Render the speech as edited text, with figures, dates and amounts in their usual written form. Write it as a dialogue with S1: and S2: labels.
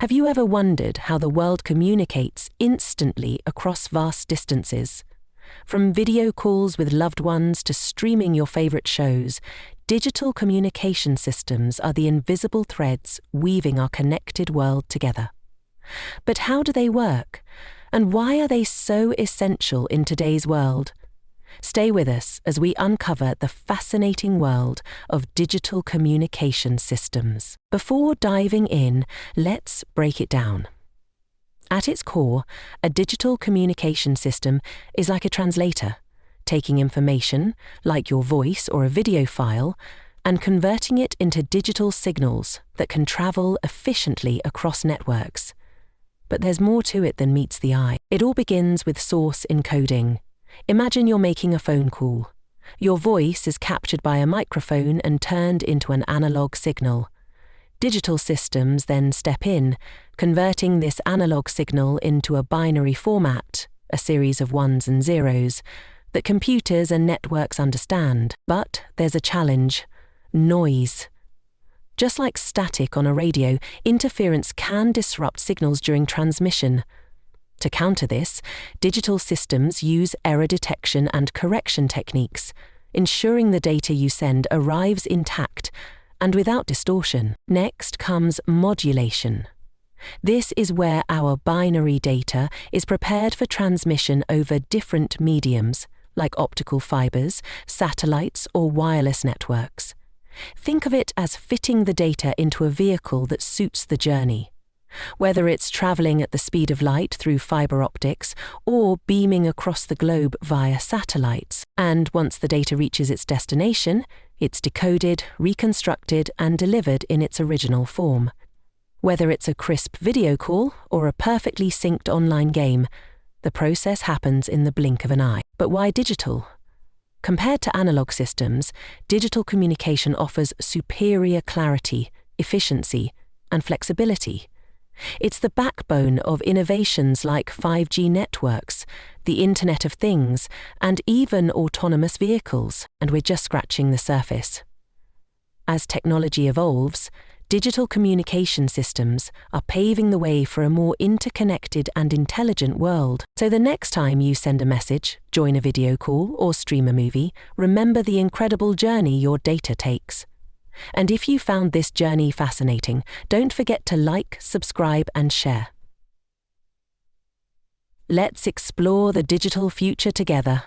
S1: Have you ever wondered how the world communicates instantly across vast distances? From video calls with loved ones to streaming your favorite shows, digital communication systems are the invisible threads weaving our connected world together. But how do they work? And why are they so essential in today's world? Stay with us as we uncover the fascinating world of digital communication systems. Before diving in, let's break it down. At its core, a digital communication system is like a translator, taking information, like your voice or a video file, and converting it into digital signals that can travel efficiently across networks. But there's more to it than meets the eye. It all begins with source encoding. Imagine you're making a phone call. Your voice is captured by a microphone and turned into an analog signal. Digital systems then step in, converting this analog signal into a binary format, a series of ones and zeros, that computers and networks understand. But there's a challenge: noise. Just like static on a radio, interference can disrupt signals during transmission. To counter this, digital systems use error detection and correction techniques, ensuring the data you send arrives intact and without distortion. Next comes modulation. This is where our binary data is prepared for transmission over different mediums, like optical fibers, satellites, or wireless networks. Think of it as fitting the data into a vehicle that suits the journey. Whether it's traveling at the speed of light through fiber optics or beaming across the globe via satellites. And once the data reaches its destination, it's decoded, reconstructed, and delivered in its original form. Whether it's a crisp video call or a perfectly synced online game, the process happens in the blink of an eye. But why digital? Compared to analog systems, digital communication offers superior clarity, efficiency, and flexibility. It's the backbone of innovations like 5G networks, the Internet of Things, and even autonomous vehicles, and we're just scratching the surface. As technology evolves, digital communication systems are paving the way for a more interconnected and intelligent world. So the next time you send a message, join a video call, or stream a movie, remember the incredible journey your data takes. And if you found this journey fascinating, don't forget to like, subscribe, and share. Let's explore the digital future together.